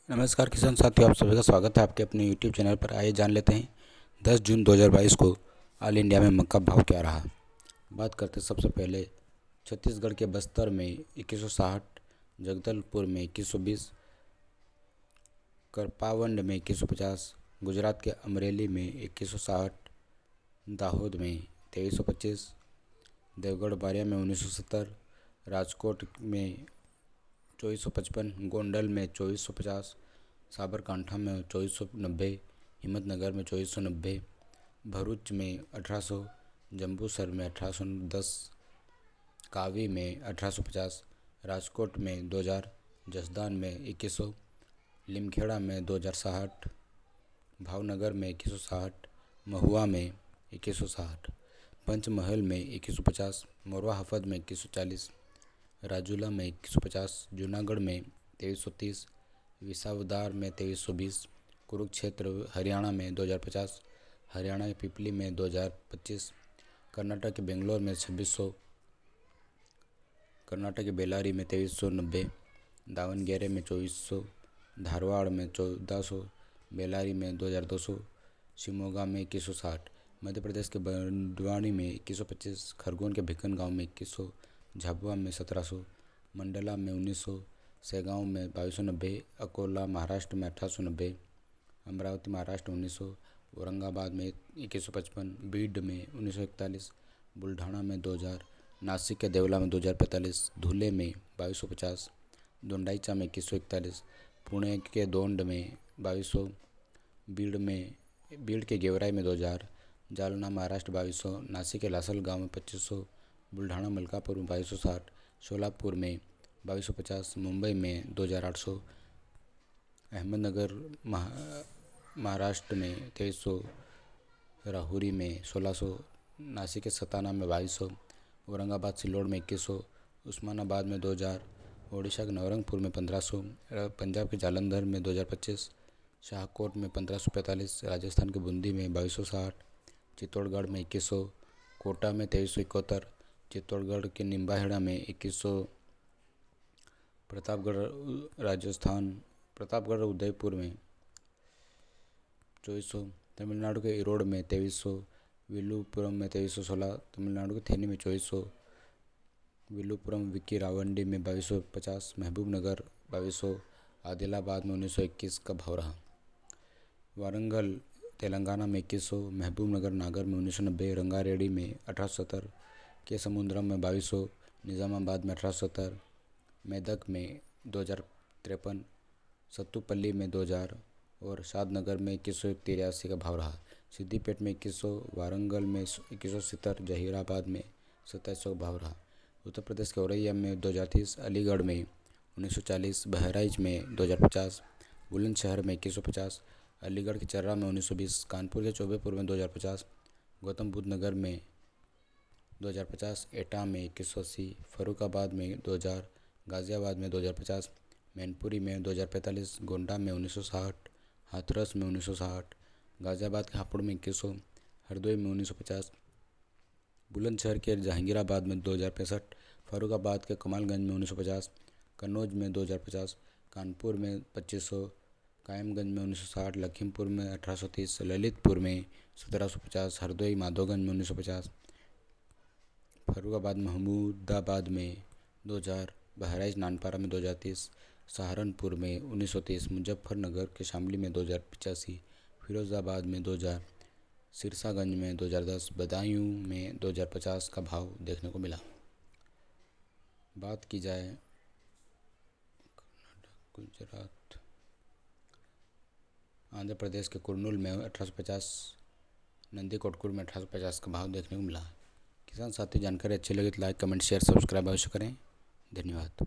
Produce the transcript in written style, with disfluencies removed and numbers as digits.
नमस्कार किसान साथियों, आप सभी का स्वागत है आपके अपने यूट्यूब चैनल पर। आइए जान लेते हैं 10 जून 2022 को ऑल इंडिया में मक्का भाव क्या रहा। बात करते हैं सबसे पहले छत्तीसगढ़ के बस्तर में 2160, जगदलपुर में 2120, करपावंड में 2150, गुजरात के अमरेली में 2160, दाहोद में 2325, देवगढ़ बारिया में 1970, राजकोट में 2455, गोंडल में 2450, साबरकांठा में 2490, हिम्मतनगर में 2490, भरूच में 1800, जम्बूसर में 1810, कावी में 1850, राजकोट में 2000, जसदान में 2100, लिमखेड़ा में 2060, भावनगर में 2160, महुआ में 2160, पंचमहल में 2150, मोरवा हफद में 2140, राजूला में 2150, जूनागढ़ में 2330, विसावदार में 2320, कुरुक्षेत्र हरियाणा में 2050, हरियाणा के पिपली में 2025, कर्नाटक के बेंगलोर में 2600, कर्नाटक के बेलारी में 2390, दावनगेरे में 2400, धारवाड़ में 1400, बेलारी में 2200, शिमोगा में 2160, मध्य प्रदेश के बंडवानी में 2125, खरगोन के भिकन गांव में 2100, झाबुआ में 1700, मंडला में 1900, सेगांव में 2290, अकोला महाराष्ट्र में 1890, अमरावती महाराष्ट्र में 1900, औरंगाबाद में 2155, बीड में 1941, बुल्ढाना में 2000, नासिक के देवला में 2045, धुले में 2250, दोंडाईचा में 2141, पुणे के दोंड में 2200, बीड़ के गेवराई में 2000, जालना महाराष्ट्र 2200, नासिक के लासलगांव में 2500, बुल्ढाना मलकापुर में 2260, शोलापुर में 2250, मुंबई में 2800, अहमदनगर महाराष्ट्र में 2300, राहुरी में 1600, नासिक के सताना में 2200, औरंगाबाद सिल्लोड में 2100, उस्मानाबाद में 2000, ओडिशा के नवरंगपुर में 1500, पंजाब के जालंधर में 2025, शाहकोट में 1545, राजस्थान के बूंदी में 2260, चित्तौड़गढ़ में 2100, कोटा में 2371, चित्तौड़गढ़ के निम्बाहेड़ा में 2100, प्रतापगढ़ उदयपुर में 2400, तमिलनाडु के इरोड में 2300, विल्लुपुरम में 2316, तमिलनाडु के थेनी में 2400, विल्लुपुरम विकीरावंडी में 2250, महबूबनगर 2200, आदिलाबाद में 1921 का भाव रहा। वारंगल तेलंगाना में 2100, महबूबनगर नागर में 1990, रंगारेड्डी में 1870, के समुद्रम में 2200, निज़ामाबाद में 1870, मेदक में 2053, सत्तुपल्ली में 2000 और शादनगर में 2183 का भाव रहा। सिद्दीपेट में 2100, वारंगल में 2170, जहीराबाद में 2700 का भाव रहा। उत्तर प्रदेश के औरैया में 2030, अलीगढ़ में 1940, बहराइच में 2050, बुलंदशहर में 2150, अलीगढ़ के चर्रा में 1920, कानपुर के चौबेपुर में 2050, गौतम बुद्ध नगर में 2050, एटा में 2180, फर्रुखाबाद में 2000, गाज़ियाबाद में 2050, मैनपुरी में 2045, गोंडा में 1960, हाथरस में 1960, गाज़ियाबाद के हापुड़ में 2100, हरदोई में 1950, बुलंदशहर के जहांगीराबाद में 2065, फर्रुखाबाद के कमालगंज में 1950, कन्नौज में 2050, कानपुर में 2500, कायमगंज में 1960, लखीमपुर में 1830, ललितपुर में 1750, हरदोई माधोगंज में 1950, फर्रुखाबाद महमूदाबाद में 2000, बहराइच नानपारा में 2030, सहारनपुर में 1930, मुजफ्फरनगर के शामली में 2085, फिरोज़ाबाद में 2000, सिरसागंज में 2010, बदायूं में 2050 का भाव देखने को मिला। बात की जाए गुजरात, आंध्र प्रदेश के कुर्नूल में 1850, नंदीकोटकुर में 1850 का भाव देखने को मिला। किसान साथी जानकारी अच्छी लगी तो लाइक कमेंट शेयर सब्सक्राइब अवश्य करें। धन्यवाद।